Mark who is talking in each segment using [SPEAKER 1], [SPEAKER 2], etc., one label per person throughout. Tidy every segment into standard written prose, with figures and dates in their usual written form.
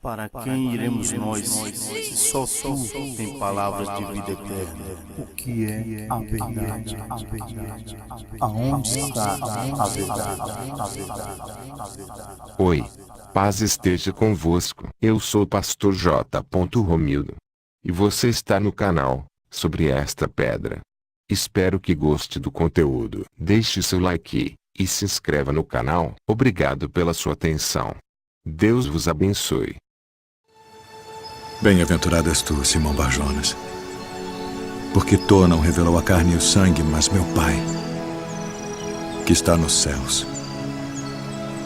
[SPEAKER 1] Para quem iremos nós, se só tu tem palavras de vida eterna?
[SPEAKER 2] O que é a verdade? Aonde está a verdade?
[SPEAKER 3] Oi, paz esteja convosco. Eu sou o pastor J. Romildo. E você está no canal Sobre Esta Pedra. Espero que goste do conteúdo. Deixe seu like e se inscreva no canal. Obrigado pela sua atenção. Deus vos abençoe.
[SPEAKER 4] Bem-aventurado és tu, Simão Bar-Jonas, porque tu não revelou a carne e o sangue, mas meu Pai, que está nos céus.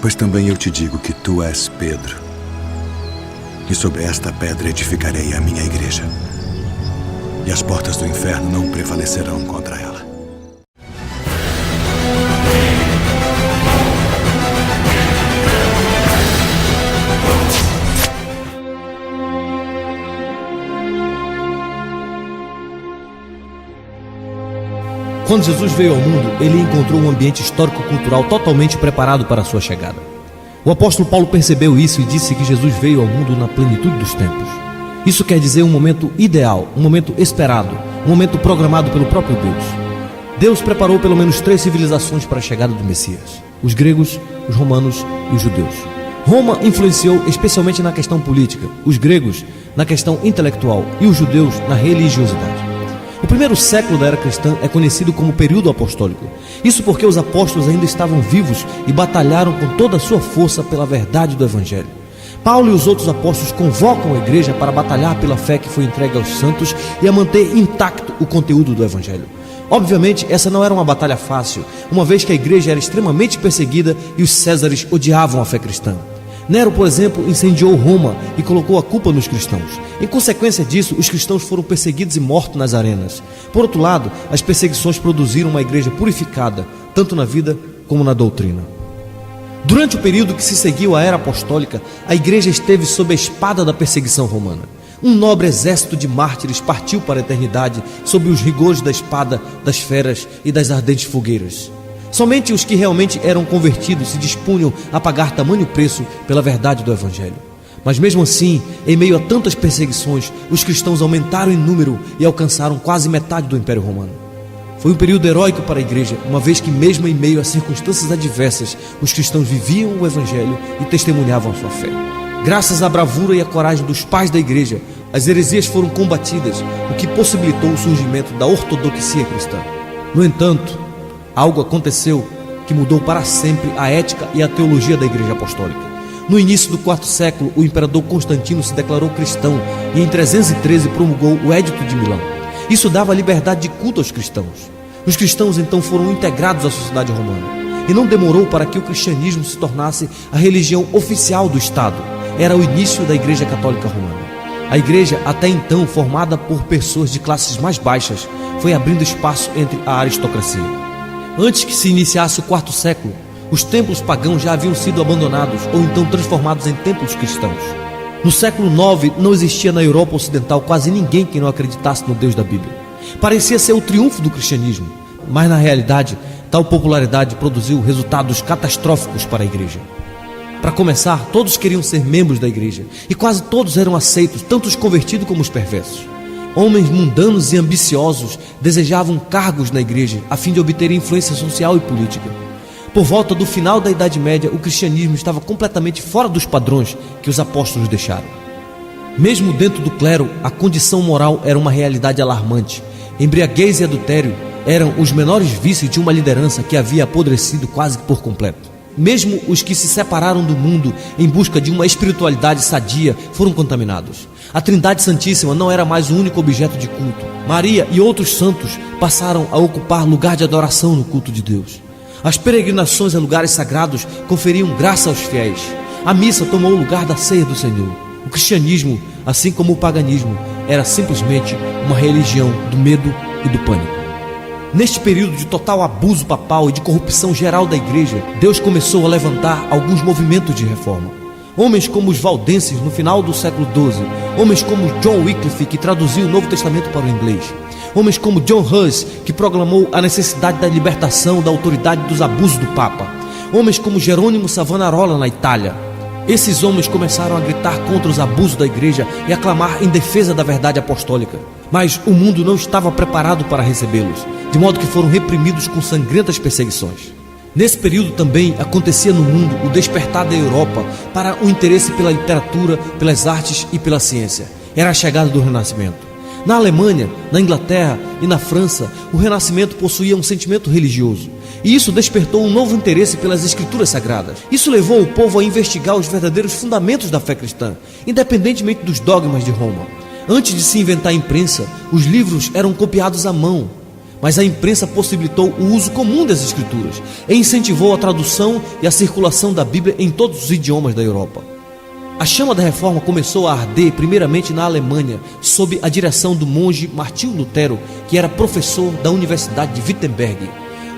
[SPEAKER 4] Pois também eu te digo que tu és Pedro, e sobre esta pedra edificarei a minha igreja, e as portas do inferno não prevalecerão contra ela.
[SPEAKER 5] Quando Jesus veio ao mundo, ele encontrou um ambiente histórico-cultural totalmente preparado para a sua chegada. O apóstolo Paulo percebeu isso e disse que Jesus veio ao mundo na plenitude dos tempos. Isso quer dizer um momento ideal, um momento esperado, um momento programado pelo próprio Deus. Deus preparou pelo menos 3 civilizações para a chegada do Messias: os gregos, os romanos e os judeus. Roma influenciou especialmente na questão política, os gregos na questão intelectual e os judeus na religiosidade. O primeiro século da era cristã é conhecido como período apostólico. Isso porque os apóstolos ainda estavam vivos e batalharam com toda a sua força pela verdade do Evangelho. Paulo e os outros apóstolos convocam a igreja para batalhar pela fé que foi entregue aos santos e a manter intacto o conteúdo do Evangelho. Obviamente, essa não era uma batalha fácil, uma vez que a igreja era extremamente perseguida e os césares odiavam a fé cristã. Nero, por exemplo, incendiou Roma e colocou a culpa nos cristãos. Em consequência disso, os cristãos foram perseguidos e mortos nas arenas. Por outro lado, as perseguições produziram uma igreja purificada, tanto na vida como na doutrina. Durante o período que se seguiu à era apostólica, a igreja esteve sob a espada da perseguição romana. Um nobre exército de mártires partiu para a eternidade sob os rigores da espada, das feras e das ardentes fogueiras. Somente os que realmente eram convertidos se dispunham a pagar tamanho preço pela verdade do Evangelho. Mas mesmo assim, em meio a tantas perseguições, os cristãos aumentaram em número e alcançaram quase metade do Império Romano. Foi um período heróico para a igreja, uma vez que mesmo em meio a circunstâncias adversas, os cristãos viviam o Evangelho e testemunhavam a sua fé. Graças à bravura e à coragem dos pais da igreja, as heresias foram combatidas, o que possibilitou o surgimento da ortodoxia cristã. No entanto, algo aconteceu que mudou para sempre a ética e a teologia da Igreja Apostólica. No início do 4º século, o imperador Constantino se declarou cristão e em 313 promulgou o Édito de Milão. Isso dava liberdade de culto aos cristãos. Os cristãos então foram integrados à sociedade romana. E não demorou para que o cristianismo se tornasse a religião oficial do Estado. Era o início da Igreja Católica Romana. A igreja, até então formada por pessoas de classes mais baixas, foi abrindo espaço entre a aristocracia. Antes que se iniciasse o 4º século, os templos pagãos já haviam sido abandonados ou então transformados em templos cristãos. No século IX, não existia na Europa Ocidental quase ninguém que não acreditasse no Deus da Bíblia. Parecia ser o triunfo do cristianismo, mas na realidade, tal popularidade produziu resultados catastróficos para a igreja. Para começar, todos queriam ser membros da igreja e quase todos eram aceitos, tanto os convertidos como os perversos. Homens mundanos e ambiciosos desejavam cargos na igreja a fim de obter influência social e política. Por volta do final da Idade Média, o cristianismo estava completamente fora dos padrões que os apóstolos deixaram. Mesmo dentro do clero, a condição moral era uma realidade alarmante. Embriaguez e adultério eram os menores vícios de uma liderança que havia apodrecido quase por completo. Mesmo os que se separaram do mundo em busca de uma espiritualidade sadia foram contaminados. A Trindade Santíssima não era mais o único objeto de culto. Maria e outros santos passaram a ocupar lugar de adoração no culto de Deus. As peregrinações a lugares sagrados conferiam graça aos fiéis. A missa tomou o lugar da ceia do Senhor. O cristianismo, assim como o paganismo, era simplesmente uma religião do medo e do pânico. Neste período de total abuso papal e de corrupção geral da igreja, Deus começou a levantar alguns movimentos de reforma. Homens como os valdenses no final do século XII, homens como John Wycliffe, que traduziu o Novo Testamento para o inglês, homens como John Hus, que proclamou a necessidade da libertação da autoridade dos abusos do Papa, homens como Jerônimo Savonarola na Itália. Esses homens começaram a gritar contra os abusos da igreja e a clamar em defesa da verdade apostólica. Mas o mundo não estava preparado para recebê-los, de modo que foram reprimidos com sangrentas perseguições. Nesse período também acontecia no mundo o despertar da Europa para o interesse pela literatura, pelas artes e pela ciência. Era a chegada do Renascimento. Na Alemanha, na Inglaterra e na França, o Renascimento possuía um sentimento religioso. E isso despertou um novo interesse pelas escrituras sagradas. Isso levou o povo a investigar os verdadeiros fundamentos da fé cristã, independentemente dos dogmas de Roma. Antes de se inventar a imprensa, os livros eram copiados à mão. Mas a imprensa possibilitou o uso comum das escrituras e incentivou a tradução e a circulação da Bíblia em todos os idiomas da Europa. A chama da reforma começou a arder primeiramente na Alemanha, sob a direção do monge Martinho Lutero, que era professor da Universidade de Wittenberg.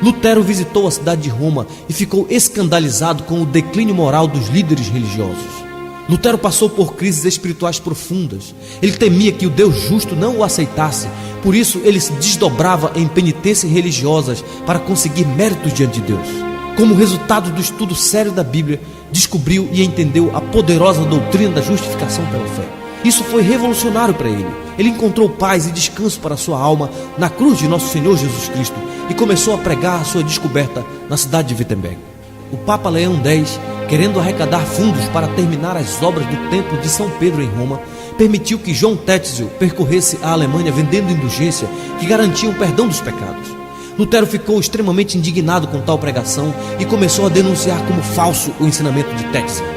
[SPEAKER 5] Lutero visitou a cidade de Roma e ficou escandalizado com o declínio moral dos líderes religiosos. Lutero passou por crises espirituais profundas. Ele temia que o Deus justo não o aceitasse, por isso ele se desdobrava em penitências religiosas para conseguir méritos diante de Deus. Como resultado do estudo sério da Bíblia, descobriu e entendeu a poderosa doutrina da justificação pela fé. Isso foi revolucionário para ele. Ele encontrou paz e descanso para sua alma na cruz de nosso Senhor Jesus Cristo e começou a pregar a sua descoberta na cidade de Wittenberg. O Papa Leão X, querendo arrecadar fundos para terminar as obras do Templo de São Pedro em Roma, permitiu que João Tetzel percorresse a Alemanha vendendo indulgência que garantia o perdão dos pecados. Lutero ficou extremamente indignado com tal pregação e começou a denunciar como falso o ensinamento de Tetzel.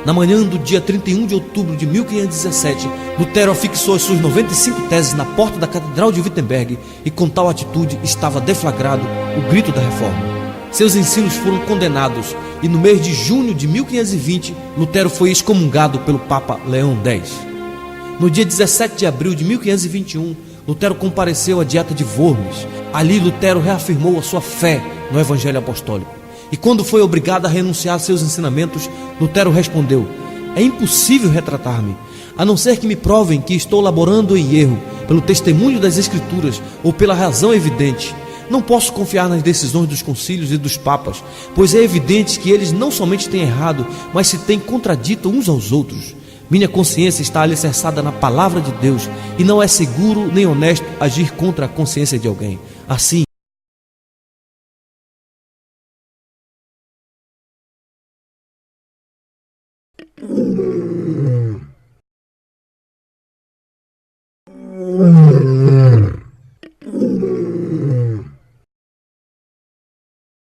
[SPEAKER 5] Na manhã do dia 31 de outubro de 1517, Lutero afixou as suas 95 teses na porta da Catedral de Wittenberg e com tal atitude estava deflagrado o grito da reforma. Seus ensinos foram condenados e no mês de junho de 1520, Lutero foi excomungado pelo Papa Leão X. No dia 17 de abril de 1521, Lutero compareceu à Dieta de Worms. Ali Lutero reafirmou a sua fé no Evangelho Apostólico. E quando foi obrigado a renunciar a seus ensinamentos, Lutero respondeu: é impossível retratar-me, a não ser que me provem que estou laborando em erro, pelo testemunho das Escrituras ou pela razão evidente. Não posso confiar nas decisões dos concílios e dos papas, pois é evidente que eles não somente têm errado, mas se têm contradito uns aos outros. Minha consciência está alicerçada na palavra de Deus e não é seguro nem honesto agir contra a consciência de alguém. Assim,